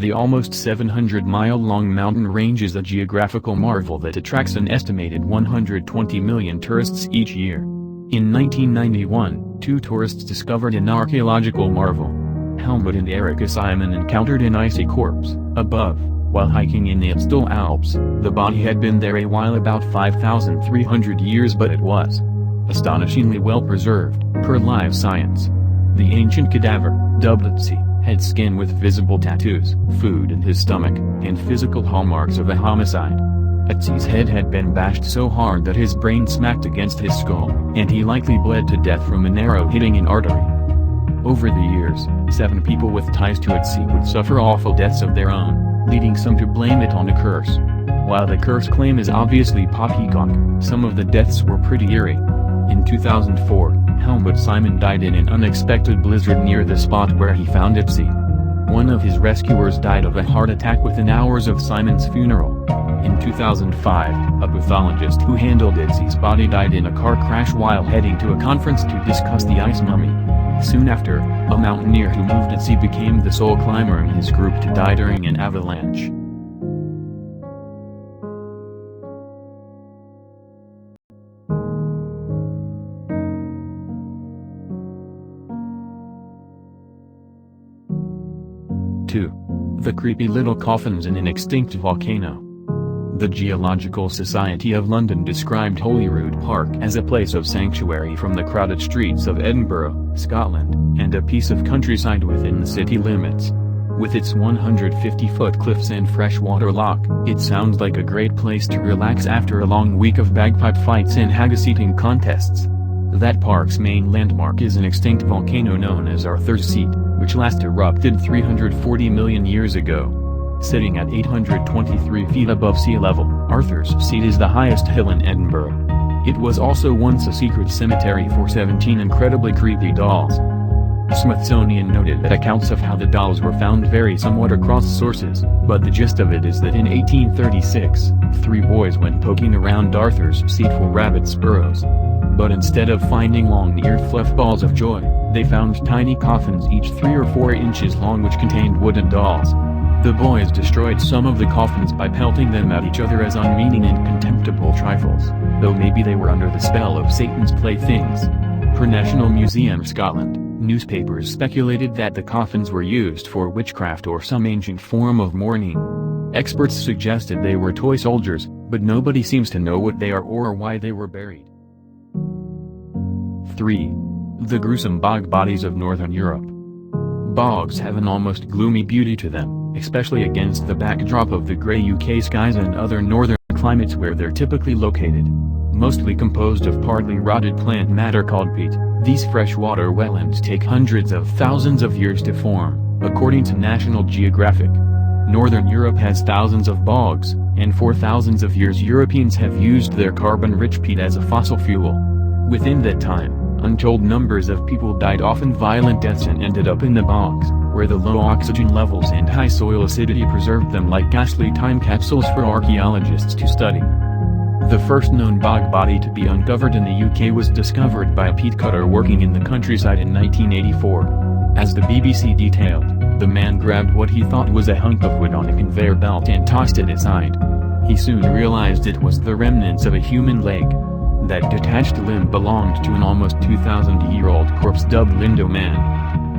The almost 700-mile-long mountain range is a geographical marvel that attracts an estimated 120 million tourists each year. In 1991, two tourists discovered an archaeological marvel. Helmut and Erika Simon encountered an icy corpse above, while hiking in the Iredale Alps. The body had been there a while, about 5,300 years, but it was astonishingly well preserved, per Live Science. The ancient cadaver, dubbed Ötzi, had skin with visible tattoos, food in his stomach, and physical hallmarks of a homicide. Ötzi's head had been bashed so hard that his brain smacked against his skull, and he likely bled to death from an arrow hitting an artery. Over the years, 7 people with ties to Ötzi would suffer awful deaths of their own, leading some to blame it on a curse. While the curse claim is obviously poppycock, some of the deaths were pretty eerie. In 2004, Helmut Simon died in an unexpected blizzard near the spot where he found Ötzi. One of his rescuers died of a heart attack within hours of Simon's funeral. In 2005, a pathologist who handled Ötzi's body died in a car crash while heading to a conference to discuss the ice mummy. Soon after, a mountaineer who moved Ötzi became the sole climber in his group to die during an avalanche. The creepy little coffins in an extinct volcano. The Geological Society of London described Holyrood Park as a place of sanctuary from the crowded streets of Edinburgh, Scotland, and a piece of countryside within the city limits. With its 150-foot cliffs and freshwater loch, it sounds like a great place to relax after a long week of bagpipe fights and haggis eating contests. That park's main landmark is an extinct volcano known as Arthur's Seat, which last erupted 340 million years ago. Sitting at 823 feet above sea level, Arthur's Seat is the highest hill in Edinburgh. It was also once a secret cemetery for 17 incredibly creepy dolls. Smithsonian noted that accounts of how the dolls were found vary somewhat across sources, but the gist of it is that in 1836, 3 boys went poking around Arthur's Seat for rabbit's burrows. But instead of finding long-eared fluff balls of joy, they found tiny coffins each 3 or 4 inches long which contained wooden dolls. The boys destroyed some of the coffins by pelting them at each other as unmeaning and contemptible trifles, though maybe they were under the spell of Satan's playthings. Per National Museum Scotland, newspapers speculated that the coffins were used for witchcraft or some ancient form of mourning. Experts suggested they were toy soldiers, but nobody seems to know what they are or why they were buried. 3. The gruesome bog bodies of Northern Europe. Bogs have an almost gloomy beauty to them, especially against the backdrop of the grey UK skies and other northern climates where they're typically located. Mostly composed of partly rotted plant matter called peat, these freshwater wetlands take hundreds of thousands of years to form, according to National Geographic. Northern Europe has thousands of bogs, and for thousands of years Europeans have used their carbon-rich peat as a fossil fuel. Within that time, untold numbers of people died often violent deaths and ended up in the bogs, where the low oxygen levels and high soil acidity preserved them like ghastly time capsules for archaeologists to study. The first known bog body to be uncovered in the UK was discovered by a peat cutter working in the countryside in 1984. As the BBC detailed, the man grabbed what he thought was a hunk of wood on a conveyor belt and tossed it aside. He soon realized it was the remnants of a human leg. That detached limb belonged to an almost 2,000-year-old corpse dubbed Lindo Man.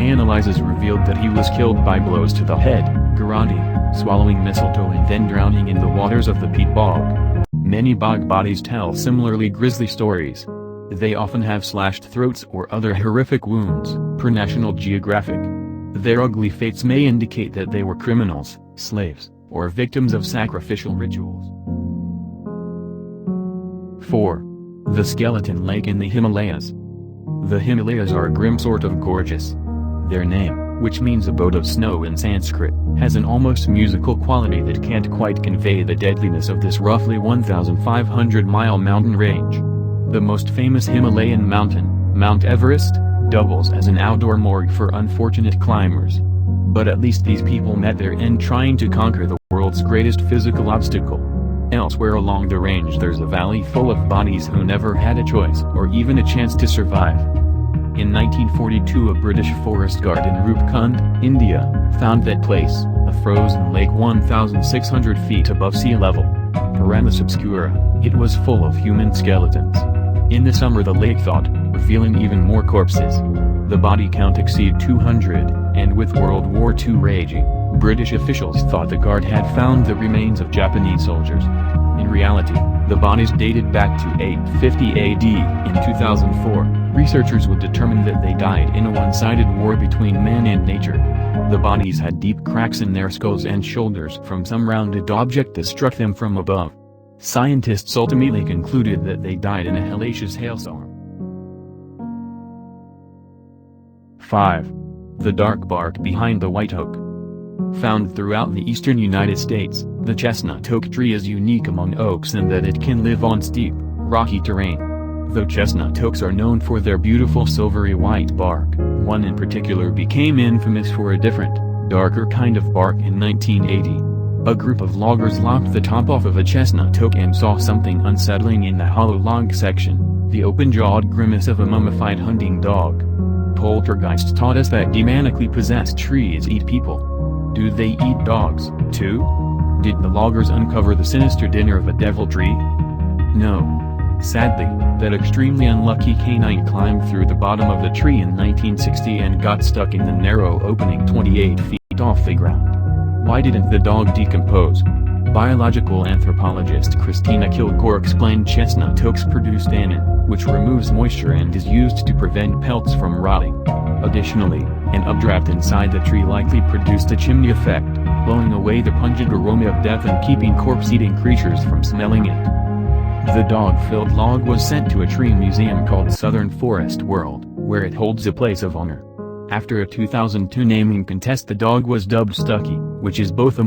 Analyses revealed that he was killed by blows to the head, garroting, swallowing mistletoe and then drowning in the waters of the peat bog. Many bog bodies tell similarly grisly stories. They often have slashed throats or other horrific wounds, per National Geographic. Their ugly fates may indicate that they were criminals, slaves, or victims of sacrificial rituals. 4. The Skeleton Lake in the Himalayas. The Himalayas are a grim sort of gorgeous. Their name, which means abode of snow in Sanskrit, has an almost musical quality that can't quite convey the deadliness of this roughly 1,500-mile mountain range. The most famous Himalayan mountain, Mount Everest, doubles as an outdoor morgue for unfortunate climbers. But at least these people met their end trying to conquer the world's greatest physical obstacle. Elsewhere along the range there's a valley full of bodies who never had a choice or even a chance to survive. In 1942 a British forest guard in Rupkund, India, found that place, a frozen lake 1,600 feet above sea level. Paramus obscura, it was full of human skeletons. In the summer the lake thawed, revealing even more corpses. The body count exceeded 200, and with World War II raging, British officials thought the guard had found the remains of Japanese soldiers. In reality, the bodies dated back to 850 AD. In 2004, researchers would determine that they died in a one-sided war between man and nature. The bodies had deep cracks in their skulls and shoulders from some rounded object that struck them from above. Scientists ultimately concluded that they died in a hellacious hailstorm. 5. The dark bark behind the white oak. Found throughout the eastern United States, the chestnut oak tree is unique among oaks in that it can live on steep, rocky terrain. Though chestnut oaks are known for their beautiful silvery white bark, one in particular became infamous for a different, darker kind of bark in 1980. A group of loggers lopped the top off of a chestnut oak and saw something unsettling in the hollow log section, the open-jawed grimace of a mummified hunting dog. Poltergeists taught us that demonically possessed trees eat people. Do they eat dogs, too? Did the loggers uncover the sinister dinner of a devil tree? No. Sadly, that extremely unlucky canine climbed through the bottom of the tree in 1960 and got stuck in the narrow opening 28 feet off the ground. Why didn't the dog decompose? Biological anthropologist Christina Kilgore explained chestnut oaks produce tannin, which removes moisture and is used to prevent pelts from rotting. Additionally, an updraft inside the tree likely produced a chimney effect, blowing away the pungent aroma of death and keeping corpse-eating creatures from smelling it. The dog-filled log was sent to a tree museum called Southern Forest World, where it holds a place of honor. After a 2002 naming contest the dog was dubbed Stucky, which is both a